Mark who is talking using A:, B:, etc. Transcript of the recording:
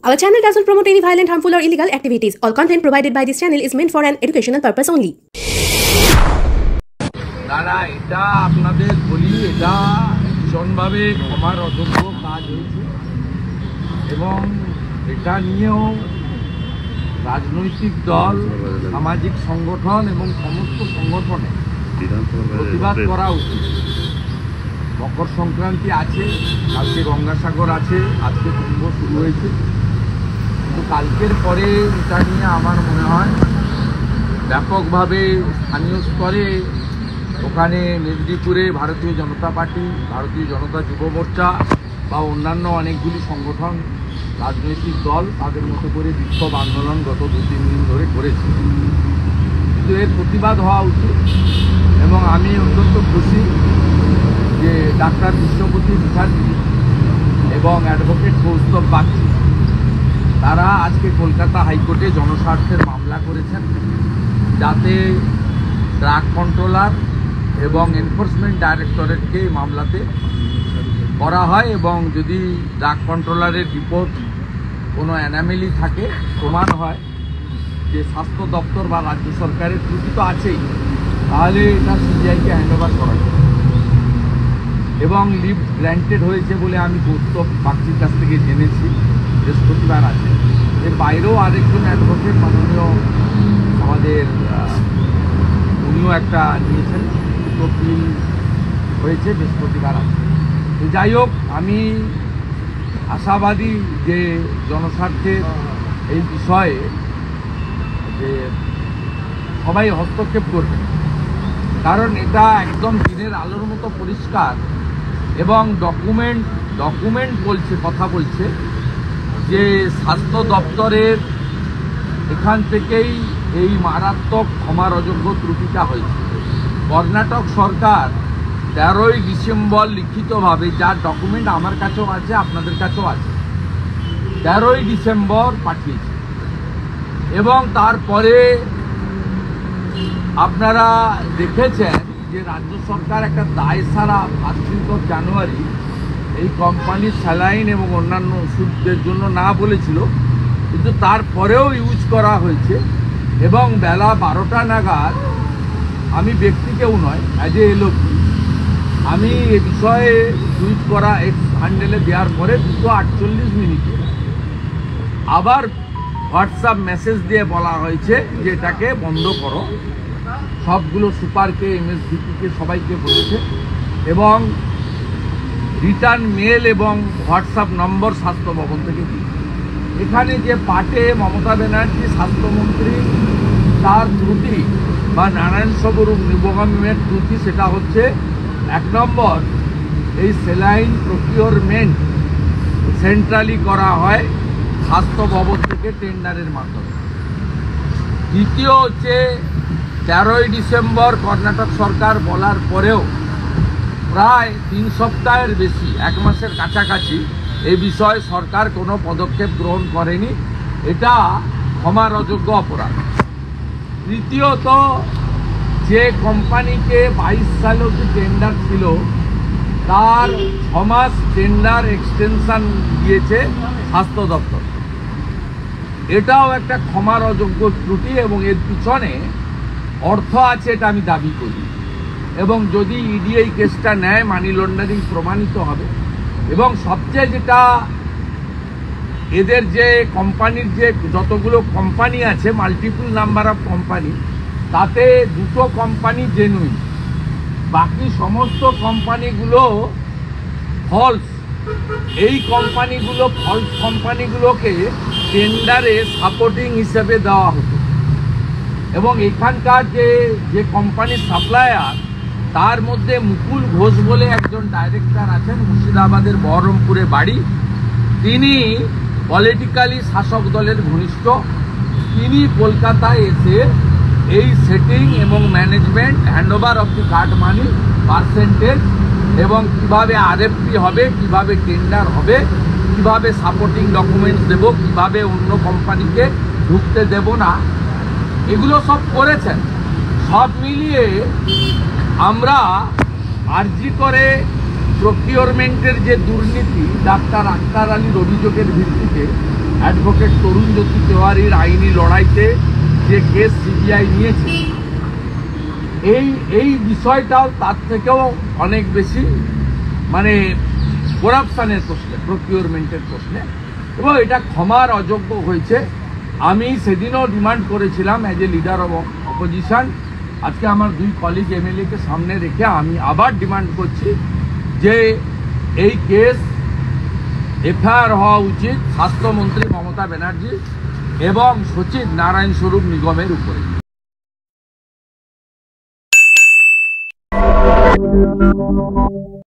A: Our channel doesn't promote any violent, harmful, or illegal activities. All content provided by this channel is meant for an educational purpose only.
B: দাদা এটা আপনাদের বলি, এটা ভীষণভাবে ক্ষমার অযোগ্য কাজ হয়েছে এবং এটা নিয়েও রাজনৈতিক দল, সামাজিক সংগঠন এবং সমস্ত সংগঠনে প্রতিবাদ করা উচিত। মকর সংক্রান্তি আছে, কালকে গঙ্গাসাগর আছে, আজকে কুম্ভ শুরু হয়েছে, কিন্তু কালকের পরে এটা নিয়ে আমার মনে হয় ব্যাপকভাবে স্থানীয় স্তরে, ওখানে মেদিনীপুরে ভারতীয় জনতা পার্টি, ভারতীয় জনতা যুব মোর্চা বা অন্যান্য অনেকগুলি সংগঠন, রাজনৈতিক দল তাদের মতো করে বিক্ষোভ আন্দোলন গত 2-3 দিন ধরে করেছে। কিন্তু এর প্রতিবাদ হওয়া উচিত এবং আমি অত্যন্ত খুশি যে ডাক্তার বিশ্বপতি মুখার্জি এবং অ্যাডভোকেট কৌস্তব বাগচি তারা আজকে কলকাতা হাইকোর্টে জনস্বার্থের মামলা করেছেন, যাতে ড্রাগ কন্ট্রোলার এবং এনফোর্সমেন্ট ডাইরেক্টরেটকে মামলাতে করা হয় এবং যদি ড্রাগ কন্ট্রোলারের রিপোর্ট কোনো অ্যানামেলি থাকে, প্রমাণ হয় যে স্বাস্থ্য দপ্তর বা রাজ্য সরকারের ত্রুটি তো আছেই, তাহলে এটা সিবিআইকে হ্যান্ডওভার করা যায় এবং লিভ গ্র্যান্টেড হয়েছে বলে আমি কৌস্তব বাগচির কাছ থেকে জেনেছি, বৃহস্পতিবার আছে। এর বাইরেও আরেকজন অ্যাডভোকেট মাননীয় আমাদের উনিও একটা নিয়েছেন, দুটো পিল হয়েছে, বৃহস্পতিবার আছে। তো যাই হোক, আমি আশাবাদী যে জনস্বার্থের এই বিষয়ে যে সবাই হস্তক্ষেপ করবে, কারণ এটা একদম দিনের আলোর মতো পরিষ্কার এবং ডকুমেন্ট বলছে, কথা বলছে যে স্বাস্থ্য দপ্তরের এখান থেকেই এই মারাত্মক ক্ষমার অযোগ্য ত্রুটিটা হয়েছে। কর্ণাটক সরকার 13ই ডিসেম্বর লিখিতভাবে, যার ডকুমেন্ট আমার কাছেও আছে, আপনাদের কাছেও আছে, 13ই ডিসেম্বর পাঠিয়েছে এবং তারপরে আপনারা দেখেছেন যে রাজ্য সরকার একটা দায় সারা 5 জানুয়ারি এই কোম্পানির স্যালাইন এবং অন্যান্য ওষুধের জন্য না বলেছিল, কিন্তু তারপরেও ইউজ করা হয়েছে এবং বেলা 12টা নাগাদ, আমি ব্যক্তি কেউ নয়, অ্যাজ এ এলওপি, আমি এ বিষয়ে টুইট করা এক্স হ্যান্ডেলে দেওয়ার পরে 2:48 আবার হোয়াটসঅ্যাপ মেসেজ দিয়ে বলা হয়েছে যে এটাকে বন্ধ করো। সবগুলো সুপারকে, এমএসডিপিকে, সবাইকে বলেছে এবং রিটার্ন মেল এবং হোয়াটসঅ্যাপ নম্বর স্বাস্থ্য ভবন থেকে দিয়েছে। এখানে যে পাটে মমতা ব্যানার্জি স্বাস্থ্যমন্ত্রী তার ত্রুটি বা নারায়ণ স্বরূপ নিগমের ত্রুটি, সেটা হচ্ছে 1 নম্বর, এই স্যালাইন প্রকিউরমেন্ট সেন্ট্রালি করা হয় স্বাস্থ্য ভবন থেকে টেন্ডারের মাধ্যমে। দ্বিতীয় হচ্ছে 13ই ডিসেম্বর কর্ণাটক সরকার বলার পরেও প্রায় 3 সপ্তাহের বেশি, 1 মাসের কাছাকাছি এই বিষয়ে সরকার কোনো পদক্ষেপ গ্রহণ করেনি। এটা ক্ষমার অযোগ্য অপরাধ। তৃতীয়ত, যে কোম্পানিকে 22 সালে যে টেন্ডার ছিল তার 6 মাস টেন্ডার এক্সটেনশন দিয়েছে স্বাস্থ্য দপ্তর, এটাও একটা ক্ষমার অযোগ্য ত্রুটি এবং এর পিছনে অর্থ আছে, এটা আমি দাবি করি। এবং যদি ইডি এই কেসটা নেয়, মানি লন্ডারিং প্রমাণিত হবে। এবং সবচেয়ে যেটা, এদের যে কোম্পানির যে যতগুলো কোম্পানি আছে, মাল্টিপল নাম্বার অফ কোম্পানি, তাতে 2টো কোম্পানি জেনুইন, বাকি সমস্ত কোম্পানিগুলো ফলস। এই কোম্পানিগুলো, ফলস কোম্পানিগুলোকে টেন্ডারে সাপোর্টিং হিসেবে দেওয়া হতো এবং এখানকার যে কোম্পানির সাপ্লায়ার, তার মধ্যে মুকুল ঘোষ বলে একজন ডাইরেক্টর আছেন, মুর্শিদাবাদের বহরমপুরে বাড়ি, তিনি পলিটিক্যালি শাসক দলের ঘনিষ্ঠ। তিনি কলকাতায় এসে এই সেটিং এবং management, handover of the card money, percentage এবং কীভাবে আরএফপি হবে, কীভাবে টেন্ডার হবে, কীভাবে সাপোর্টিং ডকুমেন্টস দেব, কীভাবে অন্য কোম্পানিকে ঢুকতে দেব না, এগুলো সব করেছেন। সব মিলিয়ে আমরা আরজি করে প্রকিউরমেন্টের যে দুর্নীতি, ডাক্তার আক্তার আলীর অভিযোগের ভিত্তিতে অ্যাডভোকেট তরুণ জ্যোতি তেওয়ারির আইনি লড়াইতে যে কেস সিবিআই নিয়েছে, এই বিষয়টাও তার থেকেও অনেক বেশি মানে করাপশানের প্রশ্নে, প্রকিউরমেন্টের প্রশ্নে, এবং এটা ক্ষমার অযোগ্য হয়েছে। আমি সেদিনও ডিমান্ড করেছিলাম as a leader of opposition, আজকে আমার দুই কলিগ এমএলএকে সামনে রেখে আমি আবার ডিমান্ড করছি যে এই কেস এফআইআর হওয়া উচিত স্বাস্থ্যমন্ত্রী মমতা ব্যানার্জি এবং সচিব নারায়ণ স্বরূপ নিগমের উপরে।